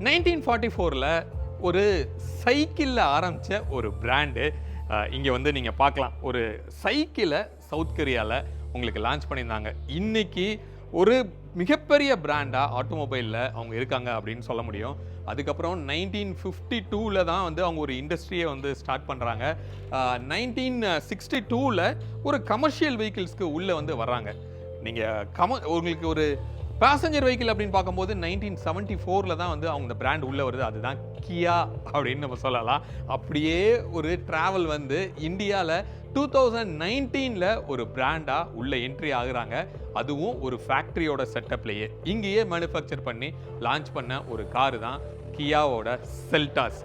1944ல் ஒரு சைக்கிளில் ஆரம்பித்த ஒரு பிராண்டு இங்கே வந்து நீங்கள் பார்க்கலாம். ஒரு சைக்கிளை சவுத் கொரியாவில் உங்களுக்கு லான்ச் பண்ணியிருந்தாங்க. இன்னைக்கு ஒரு மிகப்பெரிய பிராண்டாக ஆட்டோமொபைலில் அவங்க இருக்காங்க அப்படின்னு சொல்ல முடியும். அதுக்கப்புறம் 1952ல் தான் வந்து அவங்க ஒரு இண்டஸ்ட்ரியை வந்து ஸ்டார்ட் பண்ணுறாங்க. 1962ல் ஒரு கமர்ஷியல் வெஹிக்கிள்ஸ்க்கு உள்ளே வந்து வர்றாங்க. நீங்கள் உங்களுக்கு ஒரு பேசஞ்சர் வெஹிக்கிள் அப்படின்னு பார்க்கும்போது 1974ல் தான் வந்து அவங்க இந்த பிராண்ட் உள்ளே வருது. அதுதான் கியா அப்படின்னு நம்ம சொல்லலாம். அப்படியே ஒரு ட்ராவல் வந்து இந்தியாவில் 2019ல் ஒரு பிராண்டாக உள்ள என்ட்ரி ஆகுறாங்க. அதுவும் ஒரு ஃபேக்ட்ரியோட செட்டப்லேயே இங்கேயே மேனுஃபேக்சர் பண்ணி லான்ச் பண்ண ஒரு காரு தான் கியாவோட செல்டாஸ்.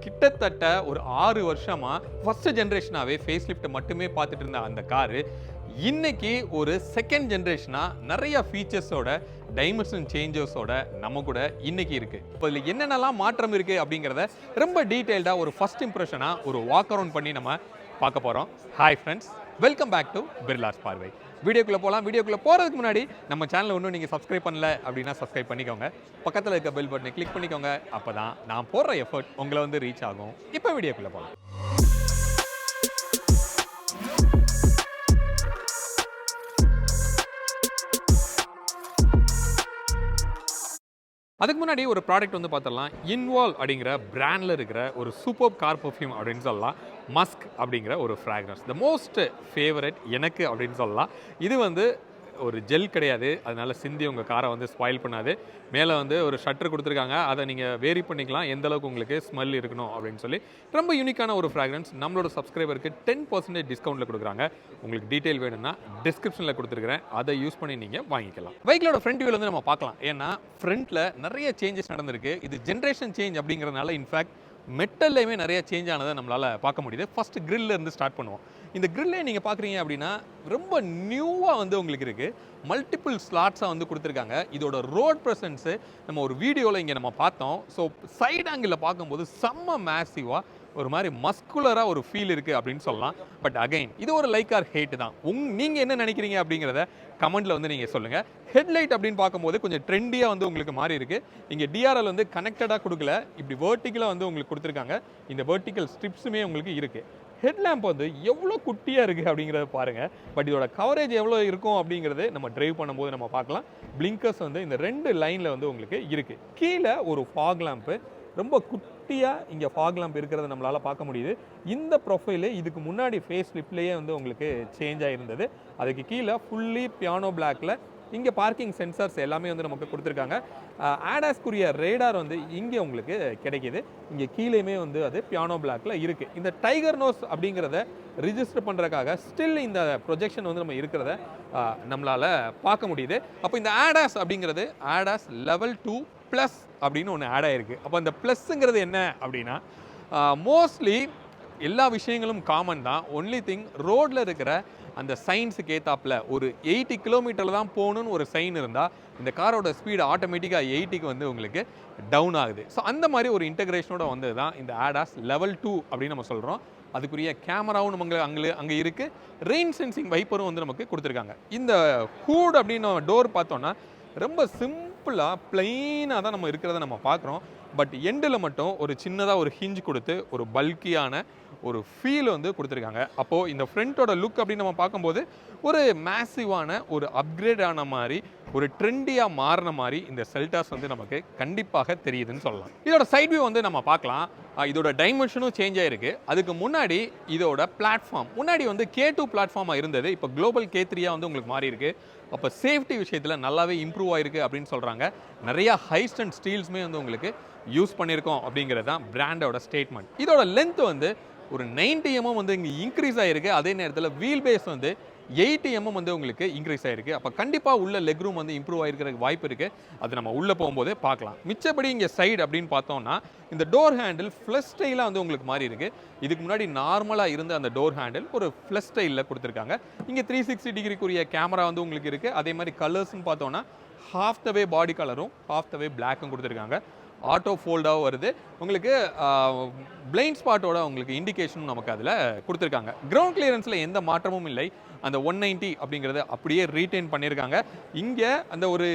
கிட்டத்தட்ட ஒரு 6 வருஷமாக ஃபர்ஸ்ட் ஜென்ரேஷனாகவே ஃபேஸ் லிஃப்ட் மட்டுமே பார்த்துட்டு இருந்த அந்த காரு இன்னைக்கு ஒரு செகண்ட் ஜென்ரேஷனாக நிறைய ஃபீச்சர்ஸோட டைமென்ஷன் சேஞ்சஸோட நம்ம கூட இன்னைக்கு இருக்கு. இப்போ இதில் என்னென்னலாம் மாற்றம் இருக்கு அப்படிங்கிறத ரொம்ப டீட்டெயில்டாக ஒரு ஃபர்ஸ்ட் இம்ப்ரெஷனாக ஒரு வாக் அரவுண்ட் பண்ணி நம்ம பார்க்க போகிறோம். Hi friends, welcome back to Birla's பார்வை. வீடியோக்குள்ளே போகலாம். வீடியோக்குள்ளே போகிறதுக்கு முன்னாடி நம்ம சேனலை இன்னும் நீங்கள் சப்ஸ்கிரைப் பண்ணல அப்படின்னா சப்ஸ்கிரைப் பண்ணிக்கோங்க. பக்கத்தில் இருக்க பெல் பட்டனை கிளிக் பண்ணிக்கோங்க. அப்போ தான் நான் போடுற எஃபர்ட் உங்களை வந்து ரீச் ஆகும். இப்போ வீடியோக்குள்ளே போகலாம். அதுக்கு முன்னாடி ஒரு ப்ராடக்ட் வந்து பார்த்துடலாம். இன்வால்வ் அப்படிங்கிற பிராண்டில் இருக்கிற ஒரு சூப்பர் கார் பர்ஃப்யூம் அப்படின்னு சொல்லலாம். மஸ்க் அப்படிங்கிற ஒரு ஃப்ராக்ரன்ஸ் த மோஸ்ட் ஃபேவரட் எனக்கு அப்படின்னு சொல்லலாம். இது வந்து ஒரு ஜெல் கிடையாது, அதனால சிந்தி உங்கள் காரை வந்து ஸ்பாயில் பண்ணாது. மேலே வந்து ஒரு ஷட்டர் கொடுத்துருக்காங்க, அதை நீங்கள் வேரி பண்ணிக்கலாம் எந்த அளவுக்கு உங்களுக்கு ஸ்மெல் இருக்கணும் அப்படின்னு சொல்லி. ரொம்ப யூனிக்கான ஒரு ஃப்ராக்ரன்ஸ். நம்மளோட சப்ஸ்கிரைபருக்கு 10% டிஸ்கவுண்ட்டில் கொடுக்குறாங்க. உங்களுக்கு டீட்டெயில் வேணும்னா டிஸ்கிரிப்ஷனில் கொடுத்துருக்கிறேன், அதை யூஸ் பண்ணி நீங்கள் வாங்கிக்கலாம். பைக்கிலோட ஃப்ரண்ட் வியூவில் வந்து நம்ம பார்க்கலாம். ஏன்னா ஃப்ரண்ட்டில் நிறைய சேஞ்சஸ் நடந்திருக்கு. இது ஜென்ரேஷன் சேஞ்ச் அப்படிங்கிறதுனால இன்ஃபேக்ட் மெட்டல்லையுமே நிறைய சேஞ்ச் ஆனதை நம்மளால் பார்க்க முடியுது. ஃபர்ஸ்ட் கிரில்ல இருந்து ஸ்டார்ட் பண்ணுவோம். இந்த கிரில்லே நீங்கள் பார்க்குறீங்க அப்படின்னா ரொம்ப நியூவாக வந்து உங்களுக்கு இருக்குது. மல்டிபிள் ஸ்லாட்ஸாக வந்து கொடுத்துருக்காங்க. இதோட ரோட் ப்ரெசன்ஸு நம்ம ஒரு வீடியோவில் இங்கே நம்ம பார்த்தோம். ஸோ சைட் ஆங்கிளில் பார்க்கும்போது செம்ம மேசிவாக ஒரு மாதிரி மஸ்குலராக ஒரு ஃபீல் இருக்குது அப்படின்னு சொல்லலாம். பட் அகைன் இது ஒரு லைக் ஆர் ஹேட் தான். நீங்கள் என்ன நினைக்கிறீங்க அப்படிங்கிறத கமெண்ட்டில் வந்து நீங்கள் சொல்லுங்கள். ஹெட்லைட் அப்படின்னு பார்க்கும்போது கொஞ்சம் ட்ரெண்டியாக வந்து உங்களுக்கு மாறி இருக்குது. இங்கே டிஆர்எல் வந்து கனெக்டடாக கொடுக்கல, இப்படி வேர்ட்டிக்கலாக வந்து உங்களுக்கு கொடுத்துருக்காங்க. இந்த வேர்ட்டிக்கல் ஸ்ட்ரிப்ஸுமே உங்களுக்கு இருக்குது. ஹெட்லேம்ப் வந்து எவ்வளோ குட்டியாக இருக்குது அப்படிங்கிறத பாருங்கள். பட் இதோட கவரேஜ் எவ்வளோ இருக்கும் அப்படிங்கிறது நம்ம டிரைவ் பண்ணும்போது நம்ம பார்க்கலாம். பிளிங்கர்ஸ் வந்து இந்த 2 லைனில் வந்து உங்களுக்கு இருக்குது. கீழே ஒரு ஃபாக் லேம்ப்பு ரொம்ப குட்டியாக இங்கே ஃபாக் லேம்ப் இருக்கிறத நம்மளால் பார்க்க முடியுது. இந்த ப்ரொஃபைலு இதுக்கு முன்னாடி ஃபேஸ் லிஃப்ட்லேயே வந்து உங்களுக்கு சேஞ்ச் ஆகிருந்தது. அதுக்கு கீழே ஃபுல்லி பியானோ பிளாக்கில் இங்கே பார்க்கிங் சென்சார்ஸ் எல்லாமே வந்து நமக்கு கொடுத்துருக்காங்க. ஆடாஸ்குரிய ரேடார் வந்து இங்கே உங்களுக்கு கிடைக்கிது. இங்கே கீழேயுமே வந்து அது பியானோ பிளாக்கில் இருக்குது. இந்த டைகர் நோஸ் அப்படிங்கிறத ரிஜிஸ்டர் பண்ணுறதுக்காக ஸ்டில் இந்த ப்ரொஜெக்ஷன் வந்து நம்ம இருக்கிறத நம்மளால் பார்க்க முடியுது. அப்போ இந்த ஆடாஸ் அப்படிங்கிறது ஆடாஸ் லெவல் 2 ப்ளஸ் அப்படின்னு ஒன்று ஆட் ஆகிருக்கு. அப்போ அந்த ப்ளஸ்ஸுங்கிறது என்ன அப்படின்னா மோஸ்ட்லி எல்லா விஷயங்களும் காமன் தான். ஒன்லி திங் ரோடில் இருக்கிற அந்த சைன்ஸுக்கு ஏற்றாப்பில் ஒரு 80 கிலோமீட்டரில் தான் போகணுன்னு ஒரு சைன் இருந்தால் இந்த காரோட ஸ்பீடு ஆட்டோமேட்டிக்காக 80க்கு வந்து உங்களுக்கு டவுன் ஆகுது. ஸோ அந்த மாதிரி ஒரு இன்டகிரேஷனோட வந்தது தான் இந்த ஆடாஸ் லெவல் 2 அப்படின்னு நம்ம சொல்கிறோம். அதுக்குரிய கேமராவும் நம்ம அங்கே இருக்குது. ரெயின் சென்சிங் வைப்பரும் வந்து நமக்கு கொடுத்துருக்காங்க. இந்த ஹூட் அப்படின்னு டோர் பார்த்தோன்னா ரொம்ப சிம்பிளாக பிளெயினாக தான் நம்ம இருக்கிறத நம்ம பார்க்குறோம். பட் எண்டில் மட்டும் ஒரு சின்னதாக ஒரு ஹிஞ்ச் கொடுத்து ஒரு பல்கியான ஒரு ஃபீல் வந்து கொடுத்துருக்காங்க. அப்போது இந்த ஃப்ரண்ட்டோட லுக் அப்படின்னு நம்ம பார்க்கும்போது ஒரு மேசிவான ஒரு அப்கிரேட் ஆன மாதிரி ஒரு ட்ரெண்டியாக மாறின மாதிரி இந்த செல்டாஸ் வந்து நமக்கு கண்டிப்பாக தெரியுதுன்னு சொல்லலாம். இதோட சைட் வியூ வந்து நம்ம பார்க்கலாம். இதோட டைமென்ஷனும் சேஞ்ச் ஆகிருக்கு. அதுக்கு முன்னாடி இதோட பிளாட்ஃபார்ம் முன்னாடி வந்து K2 பிளாட்ஃபார்மாக இருந்தது. இப்போ குளோபல் K3 வந்து உங்களுக்கு மாறி இருக்கு. அப்போ சேஃப்டி விஷயத்தில் நல்லாவே இம்ப்ரூவ் ஆகிருக்கு அப்படின்னு சொல்கிறாங்க. நிறையா ஹைஸ்ட் அண்ட் ஸ்டீல்ஸுமே வந்து உங்களுக்கு யூஸ் பண்ணியிருக்கோம் அப்படிங்கிறது தான் பிராண்டோட ஸ்டேட்மெண்ட். இதோட லென்த் வந்து ஒரு 90 mm வந்து இங்கே இன்க்ரீஸ் ஆகிருக்கு. அதே நேரத்தில் வீல் பேஸ் வந்து 80 mm வந்து உங்களுக்கு இன்க்ரீஸ் ஆகிருக்கு. அப்போ கண்டிப்பாக உள்ள லெக் ரூம் வந்து இம்ப்ரூவ் ஆகிருக்கிறதுக்கு வாய்ப்பு இருக்குது. அது நம்ம உள்ளே போகும்போதே பார்க்கலாம். மிச்சப்படி இங்கே சைடு அப்படின்னு பார்த்தோம்னா இந்த டோர் ஹேண்டில் ஃப்ளஷ் ஸ்டைலாக வந்து உங்களுக்கு மாறி இருக்குது. இதுக்கு முன்னாடி நார்மலாக இருந்த அந்த டோர் ஹேண்டில் ஒரு ஃப்ளஷ் ஸ்டைலில் கொடுத்துருக்காங்க. இங்கே 360 டிகிரிக்குரிய கேமரா வந்து உங்களுக்கு இருக்குது. அதே மாதிரி கலர்ஸ்ன்னு பார்த்தோன்னா half the way பாடி கலரும் half the way பிளாக்கும் கொடுத்துருக்காங்க. ஆட்டோ ஃபோல்டாகவும் வருது. உங்களுக்கு பிளைண்ட் ஸ்பாட்டோட உங்களுக்கு இண்டிகேஷனும் நமக்கு அதில் கொடுத்துருக்காங்க. கிரவுண்ட் கிளியரன்ஸில் எந்த மாற்றமும் இல்லை. அந்த 190 அப்படிங்கிறத அப்படியே ரீட்டைன் பண்ணியிருக்காங்க. இங்கே அந்த ஒரு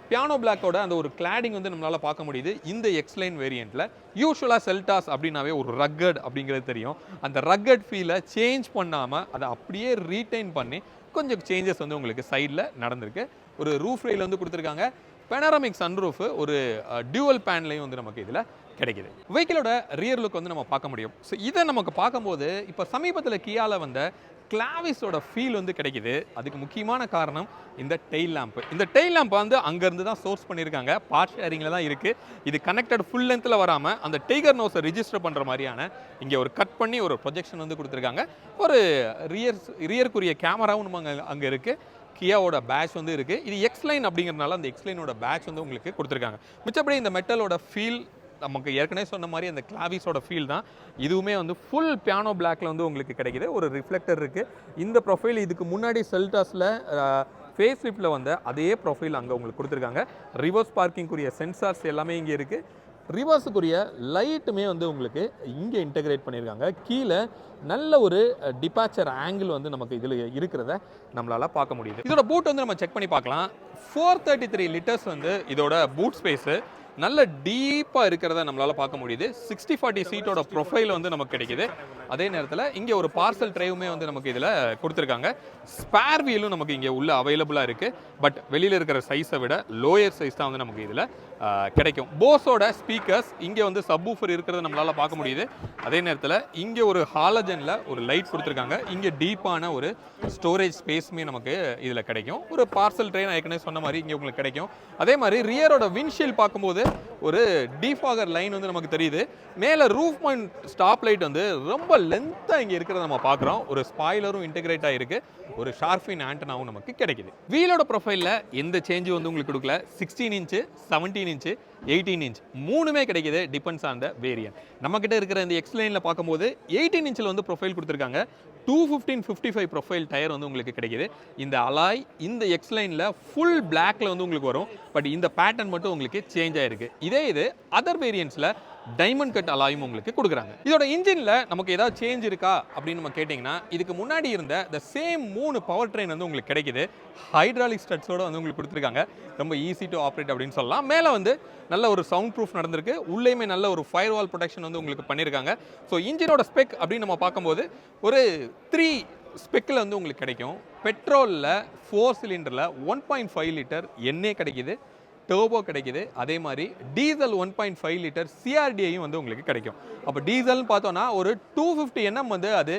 பியானோ பிளாக்கோட அந்த ஒரு கிளாடிங் வந்து நம்மளால் பார்க்க முடியுது இந்த எக்ஸ்லைன் வேரியண்ட்டில். யூஸ்வலாக செல்டாஸ் அப்படின்னாவே ஒரு ரக்கட் அப்படிங்கிறது தெரியும். அந்த ரக்கட் ஃபீலை சேஞ்ச் பண்ணாமல் அதை அப்படியே ரீட்டைன் பண்ணி கொஞ்சம் சேஞ்சஸ் வந்து உங்களுக்கு சைடில் நடந்திருக்கு. ஒரு ரூஃப் ரெயில் வந்து கொடுத்துருக்காங்க. பெனாரமிக் சன்ரூஃப் ஒரு டியூவல் பேன்லையும் வந்து நமக்கு இதில் கிடைக்குது. வெஹிக்கிளோட ரியர் லுக் வந்து நம்ம பார்க்க முடியும். ஸோ இதை நமக்கு பார்க்கும்போது இப்போ சமீபத்தில் கியால வந்த கிளாவிஸோட ஃபீல் வந்து கிடைக்குது. அதுக்கு முக்கியமான காரணம் இந்த டெயில் லேம்ப். இந்த டெயில் லேம்ப் வந்து அங்கேருந்து தான் சோர்ஸ் பண்ணியிருக்காங்க. பார்ட் ஷேரிங்கில் தான் இருக்குது. இது கனெக்டட் ஃபுல் லென்த்தில் வராமல் அந்த டைகர் நோஸை ரிஜிஸ்டர் பண்ணுற மாதிரியான இங்கே ஒரு கட் பண்ணி ஒரு ப்ரொஜெக்ஷன் வந்து கொடுத்துருக்காங்க. ஒரு ரியருக்குரிய கேமராவும் நம்ம அங்கே இருக்குது. கியாவோட பேட்ச் வந்து இருக்குது. இது எக்ஸ்லைன் அப்படிங்கிறதுனால அந்த எக்ஸ்லைனோட பேட்ச் வந்து உங்களுக்கு கொடுத்துருக்காங்க. மிச்சப்படி இந்த மெட்டலோட ஃபீல் நமக்கு ஏற்கனவே சொன்ன மாதிரி அந்த கிளாவிஸோட ஃபீல் தான். இதுவுமே வந்து ஃபுல் பியானோ பிளாக்ல வந்து உங்களுக்கு கிடைக்குது. ஒரு ரிஃப்ளெக்டர் இருக்குது. இந்த ப்ரொஃபைல் இதுக்கு முன்னாடி செல்டாஸில் ஃபேஸ் லிஃப்ட்டில் வந்த அதே ப்ரொஃபைல் அங்கே உங்களுக்கு கொடுத்துருக்காங்க. ரிவர்ஸ் பார்க்கிங்குரிய சென்சார்ஸ் எல்லாமே இங்கே இருக்குது. ரிவர்ஸுக்குரிய லைட்டுமே வந்து உங்களுக்கு இங்கே இன்டகிரேட் பண்ணியிருக்காங்க. கீழே நல்ல ஒரு டிபாச்சர் ஆங்கிள் வந்து நமக்கு இதில் இருக்கிறத நம்மளால் பார்க்க முடியுது. இதோட பூட் வந்து நம்ம செக் பண்ணி பார்க்கலாம். 433 லிட்டர்ஸ் வந்து இதோட பூட் ஸ்பேஸு நல்ல டீப்பாக இருக்கிறத நம்மளால் பார்க்க முடியுது. 60/40 சீட்டோட ப்ரொஃபைல் வந்து நமக்கு கிடைக்குது. அதே நேரத்தில் இங்கே ஒரு பார்சல் ட்ரைவுமே வந்து நமக்கு இதில் கொடுத்துருக்காங்க. ஸ்பேர் வீலும் நமக்கு இங்கே உள்ள அவைலபிளாக இருக்குது. பட் வெளியில் இருக்கிற சைஸை விட லோயர் சைஸ் தான் வந்து நமக்கு இதில் கிடைக்கும். போஸோட ஸ்பீக்கர்ஸ் இங்கே வந்து சப்வூஃபர் இருக்கிறத நம்மளால் பார்க்க முடியுது. அதே நேரத்தில் இங்கே ஒரு ஹாலஜனில் ஒரு லைட் கொடுத்துருக்காங்க. இங்கே டீப்பான ஒரு ஸ்டோரேஜ் ஸ்பேஸுமே நமக்கு இதில் கிடைக்கும். ஒரு பார்சல் ட்ரை நான் ஏற்கனவே சொன்ன மாதிரி இங்கே உங்களுக்கு கிடைக்கும். அதே மாதிரி ரியரோட விண்ட்ஷீல்ட் பார்க்கும்போது ஒரு டீஃபாகர் லைன் வந்து நமக்கு தெரியுது. மேலே ரூஃப் மவுண்ட் ஸ்டாப் லைட் வந்து ரொம்ப லென்த்தாக இங்கே இருக்கிறத நம்ம பார்க்குறோம். ஒரு ஸ்பாய்லரும் இன்டெகிரேட் ஆகிருக்கு. ஒரு ஷார்ஃபின் ஆண்டனாவும் நமக்கு கிடைக்குது. வீலோட ப்ரொஃபைலில் எந்த சேஞ்சும் வந்து உங்களுக்கு கொடுக்கல. 16 இன்ச்சு, 17 இன்ச்சு, 18 இன்ச் மூணுமே கிடைக்குது. Depends on the variant. நம்மக்கிட்ட இருக்கிற இந்த எக்ஸ்லைனில் பார்க்கும்போது 18 இன்ச்சில் வந்து ப்ரொஃபைல் கொடுத்துருக்காங்க. 215/55 ப்ரொஃபைல் டயர் வந்து உங்களுக்கு கிடைக்குது. இந்த அலாய் இந்த எக்ஸ்லைனில் ஃபுல் பிளாக்ல வந்து உங்களுக்கு வரும். பட் இந்த பேட்டர்ன் மட்டும் உங்களுக்கு சேஞ்ச் ஆயிருக்கு. இதே இது அதர் வேரியன்ட்ஸில் டைமண்ட் கட் அலாயும் உங்களுக்கு கொடுக்குறாங்க. இதோட இன்ஜினில் நமக்கு ஏதாவது சேஞ்ச் இருக்கா அப்படின்னு நம்ம கேட்டிங்கன்னா இதுக்கு முன்னாடி இருந்த இந்த சேம் 3 பவர் ட்ரெயின் வந்து உங்களுக்கு கிடைக்குது. ஹைட்ராலிக் ஸ்டட்ஸோட வந்து உங்களுக்கு கொடுத்துருக்காங்க. ரொம்ப ஈஸி டு ஆப்ரேட் அப்படின்னு சொல்லலாம். மேலே வந்து நல்ல ஒரு சவுண்ட் ப்ரூஃப் நடந்திருக்கு. உள்ளேயுமே நல்ல ஒரு ஃபயர் வால் ப்ரொடெக்ஷன் வந்து உங்களுக்கு பண்ணியிருக்காங்க. ஸோ இன்ஜினோட ஸ்பெக் அப்படின்னு நம்ம பார்க்கும்போது ஒரு 3 ஸ்பெக்கில் வந்து உங்களுக்கு கிடைக்கும். பெட்ரோலில் 4 சிலிண்டரில் 1.5 லிட்டர் எண்ணெய் கிடைக்குது. டர்போ கிடைக்குது. அதே மாதிரி டீசல் 1.5 லிட்டர் சிஆர்டிஐயும் வந்து உங்களுக்கு கிடைக்கும். அப்போ டீசல்னு பார்த்தோன்னா ஒரு 250 NM வந்து அது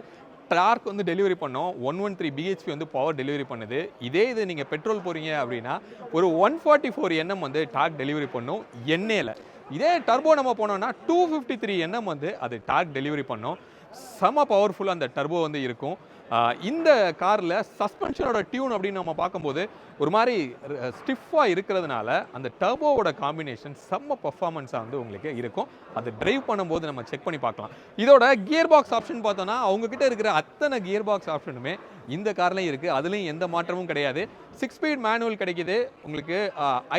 டார்க் வந்து டெலிவரி பண்ணோம். 113 பிஹெச்பி வந்து பவர் டெலிவரி பண்ணுது. இதே இது நீங்கள் பெட்ரோல் போகிறீங்க அப்படின்னா ஒரு 144 NM வந்து டார்க் டெலிவரி பண்ணும் எண்ணெயில். இதே டர்போ நம்ம போனோம்னா 253 NM வந்து அது டார்க் டெலிவரி பண்ணும். செம பவர்ஃபுல்லாக அந்த டர்போ வந்து இருக்கும். இந்த காரில் சஸ்பென்ஷனோட டியூன் அப்படின்னு நம்ம பார்க்கும்போது ஒரு மாதிரி ஸ்டிஃபாக இருக்கிறதுனால அந்த டர்போவோட காம்பினேஷன் செம்ம பர்ஃபார்மன்ஸாக வந்து உங்களுக்கு இருக்கும். அது டிரைவ் பண்ணும்போது நம்ம செக் பண்ணி பார்க்கலாம். இதோட கியர் பாக்ஸ் ஆப்ஷன் பார்த்தோன்னா அவங்கக்கிட்ட இருக்கிற அத்தனை கியர் பாக்ஸ் ஆப்ஷனுமே இந்த கார்லையும் இருக்குது. அதுலேயும் எந்த மாற்றமும் கிடையாது. 6 ஸ்பீட் மேனுவல் கிடைக்குது. உங்களுக்கு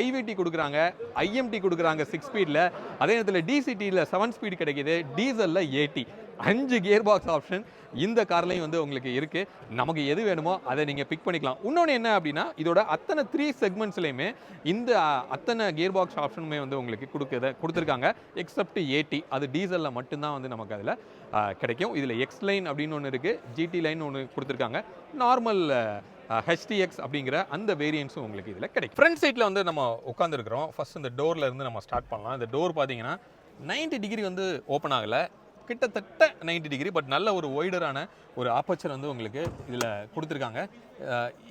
ஐவிடி கொடுக்குறாங்க, ஐஎம்டி கொடுக்குறாங்க 6 ஸ்பீடில். அதே நேரத்தில் டிசிடியில் 7 ஸ்பீட் கிடைக்குது. டீசலில் 80. 5 கியர் பாக்ஸ் ஆப்ஷன் இந்த கார்லையும் வந்து உங்களுக்கு இருக்குது. நமக்கு எது வேணுமோ அதை நீங்கள் பிக் பண்ணிக்கலாம். இன்னொன்று என்ன அப்படின்னா இதோட அத்தனை 3 செக்மெண்ட்ஸ்லையுமே இந்த அத்தனை கியர் பாக்ஸ் ஆப்ஷனுமே வந்து உங்களுக்கு கொடுத்துருக்காங்க. எக்ஸப்ட் 80 அது டீசலில் மட்டும்தான் வந்து நமக்கு அதில் கிடைக்கும். இதில் எக்ஸ் லைன் அப்படின்னு ஒன்று இருக்குது, ஜிடி லைன் ஒன்று கொடுத்துருக்காங்க. நார்மல் HTX அப்படிங்கிற அந்த வேரியன்ஸும் உங்களுக்கு இதில் கிடைக்கும். ஃப்ரண்ட் சைட்டில் வந்து நம்ம உட்காந்துருக்கிறோம். ஃபர்ஸ்ட் இந்த டோரில் இருந்து நம்ம ஸ்டார்ட் பண்ணலாம். இந்த டோர் பார்த்தீங்கன்னா 90 டிகிரி வந்து ஓப்பன் ஆகலை, கிட்டத்தட்ட 90 டிகிரி. பட் நல்ல ஒரு ஒய்டரான ஒரு ஆப்பர்ச்சர் வந்து உங்களுக்கு இதில் கொடுத்துருக்காங்க.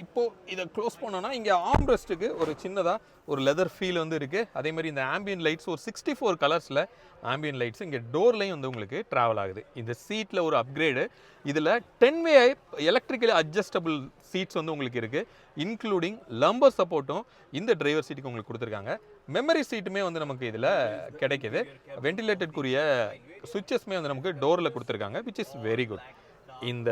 இப்போது இதை க்ளோஸ் பண்ணோன்னா இங்கே ஆம்ரெஸ்ட்டுக்கு ஒரு சின்னதாக ஒரு லெதர் ஃபீல் வந்து இருக்குது. அதே மாதிரி இந்த ஆம்பியன் லைட்ஸ் ஒரு 64 கலர்ஸில் ஆம்பியன் லைட்ஸ் இங்கே டோர்லையும் வந்து உங்களுக்கு ட்ராவல் ஆகுது. இந்த சீட்டில் ஒரு அப்கிரேடு. இதில் 10-way எலக்ட்ரிக்கலி அட்ஜஸ்டபிள் சீட்ஸ் வந்து உங்களுக்கு இருக்குது. இன்க்ளூடிங் லம்பர் சப்போர்ட்டும் இந்த டிரைவர் சீட்டுக்கு உங்களுக்கு கொடுத்துருக்காங்க. மெமரி சீட்டுமே வந்து நமக்கு இதில் கிடைக்கிது. வென்டிலேட்டட்குரிய சுவிட்சஸ்மே வந்து நமக்கு டோரில் கொடுத்துருக்காங்க, விச் இஸ் வெரி குட். இந்த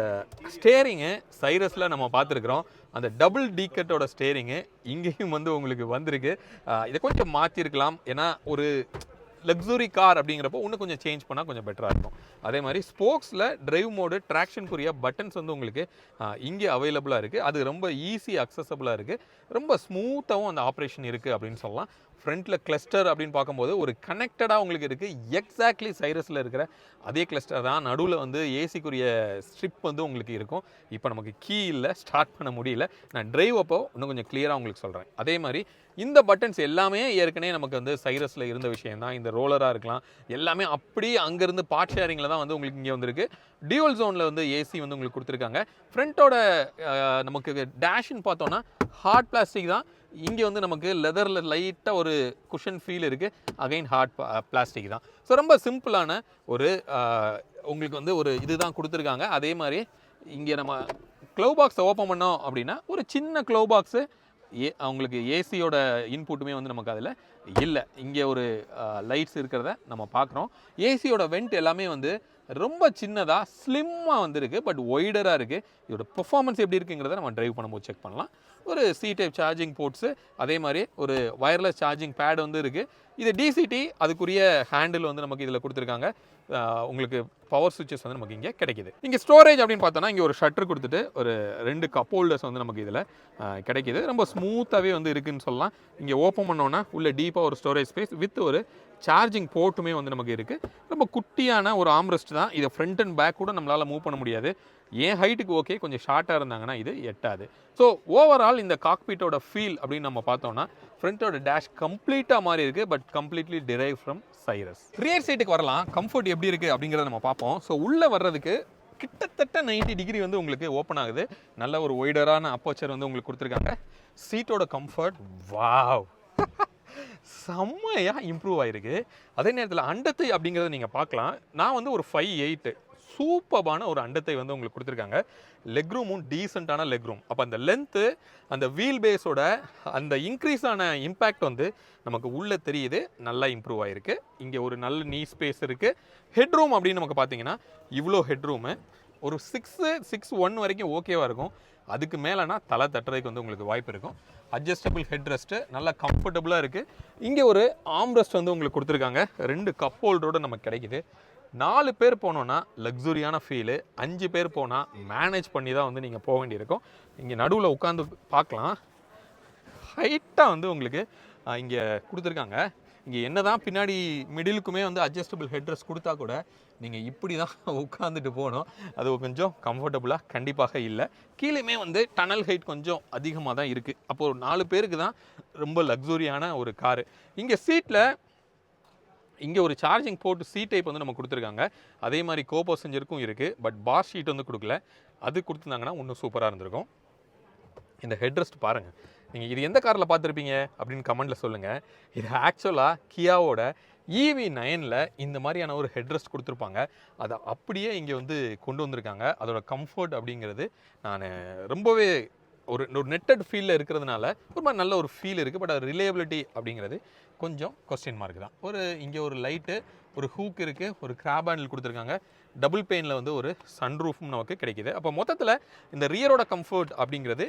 ஸ்டேரிங்கு சைரஸில் நம்ம பார்த்துருக்குறோம். அந்த டபுள் டீக்கட்டோட ஸ்டேரிங்கு இங்கேயும் வந்து உங்களுக்கு வந்திருக்கு. இதை கொஞ்சம் மாற்றிருக்கலாம். ஏன்னா ஒரு லக்ஸுரி கார் அப்படிங்கிறப்போ இன்னும் கொஞ்சம் சேஞ்ச் பண்ணால் கொஞ்சம் பெட்டராக இருக்கும். அதே மாதிரி ஸ்போக்ஸில் டிரைவ் மோடு ட்ராக்ஷனுக்குரிய பட்டன்ஸ் வந்து உங்களுக்கு இங்கே அவைலபிளாக இருக்குது. அது ரொம்ப ஈஸி அக்சசபிளாக இருக்குது. ரொம்ப ஸ்மூத்தாகவும் அந்த ஆப்ரேஷன் இருக்குது அப்படின்னு சொல்லலாம். ஃப்ரண்ட்டில் கிளஸ்டர் அப்படின்னு பார்க்கும்போது ஒரு கனெக்டடாக உங்களுக்கு இருக்குது. எக்ஸாக்ட்லி சைரஸில் இருக்கிற அதே கிளஸ்டர் தான். நடுவில் வந்து ஏசிக்குரிய ஸ்ட்ரிப் வந்து உங்களுக்கு இருக்கும். இப்போ நமக்கு கீ இல்லை, ஸ்டார்ட் பண்ண முடியல. நான் டிரைவ் அப்போ இன்னும் கொஞ்சம் கிளியராக உங்களுக்கு சொல்கிறேன். அதே மாதிரி இந்த பட்டன்ஸ் எல்லாமே ஏற்கனவே நமக்கு வந்து சைரஸில் இருந்த விஷயம் தான். இந்த ரோலராக இருக்கலாம், எல்லாமே அப்படியே அங்கேருந்து பார்ட் ஷேரிங்கில் தான் வந்து உங்களுக்கு இங்கே வந்திருக்கு. டியூவல் ஜோனில் வந்து ஏசி வந்து உங்களுக்கு கொடுத்துருக்காங்க. ஃப்ரண்ட்டோட நமக்கு டேஷ்ன்னு பார்த்தோன்னா ஹார்ட் பிளாஸ்டிக் தான். இங்கே வந்து நமக்கு லெதரில் லைட்டாக ஒரு குஷன் ஃபீல் இருக்குது. அகைன் ஹார்ட் பிளாஸ்டிக் தான். ஸோ ரொம்ப சிம்பிளான ஒரு உங்களுக்கு வந்து ஒரு இது தான் கொடுத்துருக்காங்க. அதே மாதிரி இங்கே நம்ம க்ளவ் பாக்ஸை ஓப்பன் பண்ணோம் அப்படின்னா ஒரு சின்ன க்ளவ் பாக்ஸு அவங்களுக்கு ஏசியோட இன்புட்டுமே வந்து நமக்கு அதில் இல்லை. இங்கே ஒரு லைட்ஸ் இருக்கிறத நம்ம பார்க்குறோம். ஏசியோட வெண்ட் எல்லாமே வந்து ரொம்ப சின்னதாக ஸ்லிம்மாக வந்துருக்கு. பட் ஒய்டராக இருக்குது. இதோட பெர்ஃபார்மன்ஸ் எப்படி இருக்குங்கிறத நம்ம டிரைவ் பண்ணும்போது செக் பண்ணலாம். ஒரு சி டைப் சார்ஜிங் போர்ட்ஸு, அதே மாதிரி ஒரு வயர்லெஸ் சார்ஜிங் பேட் வந்து இருக்குது. இது டிசிடி, அதுக்குரிய ஹேண்டில் வந்து நமக்கு இதில் கொடுத்துருக்காங்க. உங்களுக்கு பவர் சுவிட்சஸ் வந்து நமக்கு இங்கே கிடைக்குது. இங்கே ஸ்டோரேஜ் அப்படின்னு பார்த்தோன்னா இங்கே ஒரு ஷட்டர் கொடுத்துட்டு ஒரு 2 கப் ஹோல்டர்ஸ் வந்து நமக்கு இதில் கிடைக்கிது. ரொம்ப ஸ்மூத்தாகவே வந்து இருக்குதுன்னு சொல்லலாம். இங்கே ஓப்பன் பண்ணோன்னா உள்ள டீப்பாக ஒரு ஸ்டோரேஜ் ஸ்பேஸ் வித் ஒரு சார்ஜிங் போர்ட்டுமே வந்து நமக்கு இருக்குது. ரொம்ப குட்டியான ஒரு ஆம்ரெஸ்ட் தான். இதை ஃப்ரண்ட் அண்ட் பேக் கூட நம்மளால் மூவ் பண்ண முடியாது. ஏன் ஹைட்டுக்கு ஓகே, கொஞ்சம் ஷார்ட்டாக இருந்தாங்கன்னா இது எட்டாது. ஸோ ஓவரால் இந்த காக்பீட்டோட ஃபீல் அப்படின்னு நம்ம பார்த்தோம்னா ஃப்ரண்ட்டோட டேஷ் கம்ப்ளீட்டாக மாறி இருக்குது. But completely drive from Cyrus. Rear சைட்டுக்கு வரலாம். கம்ஃபர்ட் எப்படி இருக்குது அப்படிங்கிறத நம்ம பார்ப்போம். ஸோ உள்ளே வர்றதுக்கு கிட்டத்தட்ட 90 டிகிரி வந்து உங்களுக்கு ஓப்பன் ஆகுது. நல்ல ஒரு ஒய்டரான அப்போச்சர் வந்து உங்களுக்கு கொடுத்துருக்காங்க. சீட்டோட கம்ஃபர்ட் வாவ் செம்மையாக இம்ப்ரூவ் ஆகிருக்கு. அதே நேரத்தில் அண்டத்தை அப்படிங்கிறத நீங்கள் பார்க்கலாம். நான் வந்து ஒரு 5'8" சூப்பரான ஒரு அண்டத்தை வந்து உங்களுக்கு கொடுத்துருக்காங்க. லெக் ரூமும் டீசெண்டான லெக் ரூம். அப்போ அந்த லென்த்து, அந்த வீல் பேஸோட அந்த இன்க்ரீஸ் ஆன இம்பேக்ட் வந்து நமக்கு உள்ளே தெரியுது. நல்லா இம்ப்ரூவ் ஆகிருக்கு. இங்கே ஒரு நல்ல நீ ஸ்பேஸ் இருக்குது. ஹெட் ரூம் அப்படின்னு நமக்கு பார்த்தீங்கன்னா இவ்வளோ ஹெட் ரூமு ஒரு 6'1" வரைக்கும் ஓகேவாக இருக்கும். அதுக்கு மேலேனா தலை தட்டுறதுக்கு வந்து உங்களுக்கு வாய்ப்பு இருக்கும். அட்ஜஸ்டபிள் ஹெட் ரெஸ்ட்டு நல்லா கம்ஃபர்டபுளாக இருக்குது. இங்கே ஒரு ஆர்ம் ரெஸ்ட் வந்து உங்களுக்கு கொடுத்துருக்காங்க. 2 கப் ஹோல்டரோடு நமக்கு கிடைக்குது. 4 பேர் போனோன்னா லக்ஸுரியான ஃபீலு. 5 பேர் போனால் மேனேஜ் பண்ணி தான் வந்து நீங்கள் போக வேண்டியிருக்கும். இங்கே நடுவில் உட்காந்து பார்க்கலாம். ஹைட்டாக வந்து உங்களுக்கு இங்கே கொடுத்துருக்காங்க. இங்கே என்ன தான் பின்னாடி மிடிலுக்குமே வந்து அட்ஜஸ்டபிள் ஹெட் ரெஸ்ட் கொடுத்தா கூட நீங்கள் இப்படி தான் உட்காந்துட்டு போகணும். அது கொஞ்சம் கம்ஃபர்டபுளாக கண்டிப்பாக இல்லை. கீழேயுமே வந்து டனல் ஹைட் கொஞ்சம் அதிகமாக தான் இருக்குது. அப்போது ஒரு 4 பேருக்கு தான் ரொம்ப லக்ஸுரியான ஒரு காரு. இங்கே சீட்டில் இங்கே ஒரு சார்ஜிங் போர்ட் சி டைப் வந்து நம்ம கொடுத்துருக்காங்க. அதே மாதிரி கோ பேசஞ்சருக்கும் இருக்குது. பட் பார் ஷீட் வந்து கொடுக்கல. அது கொடுத்துருந்தாங்கன்னா இன்னும் சூப்பராக இருந்திருக்கும். இந்த ஹெட்ரெஸ்ட் பாருங்கள். நீங்கள் இது எந்த காரில் பார்த்துருப்பீங்க அப்படின்னு கமெண்ட்டில் சொல்லுங்கள். இது ஆக்சுவலாக கியாவோட EV9ல் இந்த மாதிரியான ஒரு ஹெட்ரெஸ்ட் கொடுத்துருப்பாங்க. அதை அப்படியே இங்கே வந்து கொண்டு வந்திருக்காங்க. அதோட கம்ஃபர்ட் அப்படிங்கிறது நான் ரொம்பவே ஒரு நெட்டட் ஃபீலில் இருக்கிறதுனால ஒரு மாதிரி நல்ல ஒரு ஃபீல் இருக்குது. பட் அது ரிலையபிலிட்டி அப்படிங்கிறது கொஞ்சம் கொஸ்டின் மார்க் தான். இங்கே ஒரு லைட்டு, ஒரு ஹூக் இருக்குது, ஒரு கிராப் ஹேண்டில் கொடுத்துருக்காங்க. டபுள் பெயினில் வந்து ஒரு சன்ரூஃபும் நமக்கு கிடைக்கிது. அப்போ மொத்தத்தில் இந்த ரியரோட கம்ஃபர்ட் அப்படிங்கிறது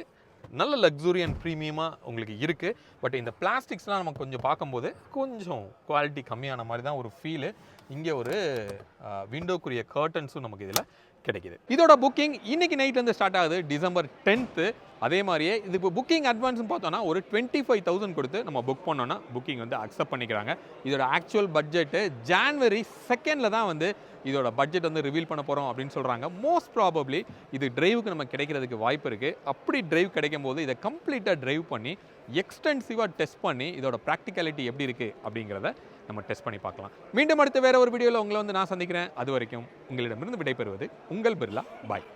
நல்ல லக்ஸுரியன் ப்ரீமியமாக உங்களுக்கு இருக்குது. பட் இந்த பிளாஸ்டிக்ஸ்லாம் நம்ம கொஞ்சம் பார்க்கும்போது கொஞ்சம் குவாலிட்டி கம்மியான மாதிரி தான் ஒரு ஃபீலு. இங்கே ஒரு விண்டோக்குரிய கர்டன்ஸும் நமக்கு இதில் கிடைக்குது. இதோட புக்கிங் இன்னைக்கு நைட்லேருந்து ஸ்டார்ட் ஆகுது, December 10th. அதே மாதிரியே இது இப்போ புக்கிங் அட்வான்ஸ்னு பார்த்தோன்னா ஒரு 25,000 கொடுத்து நம்ம புக் பண்ணோன்னா புக்கிங் வந்து அக்செப்ட் பண்ணிக்கிறாங்க. இதோட ஆக்சுவல் பட்ஜெட்டு January 2nd தான் வந்து இதோட பட்ஜெட் வந்து ரிவீல் பண்ண போகிறோம் அப்படின்னு சொல்கிறாங்க. மோஸ்ட் ப்ராபப்ளி இது டிரைவுக்கு நம்ம கிடைக்கிறதுக்கு வாய்ப்பு இருக்குது. அப்படி டிரைவ் கிடைக்கும் போது இதை கம்ப்ளீட்டாக டிரைவ் பண்ணி எக்ஸ்டென்சிவாக டெஸ்ட் பண்ணி இதோட ப்ராக்டிகாலிட்டி எப்படி இருக்குது அப்படிங்கிறத நம்ம டெஸ்ட் பண்ணி பார்க்கலாம். மீண்டும் அடுத்த வேறு ஒரு வீடியோவில் உங்களை வந்து நான் சந்திக்கிறேன். அது வரைக்கும் உங்களிடமிருந்து விடைபெறுவது உங்கள் பிர்லா. பாய்.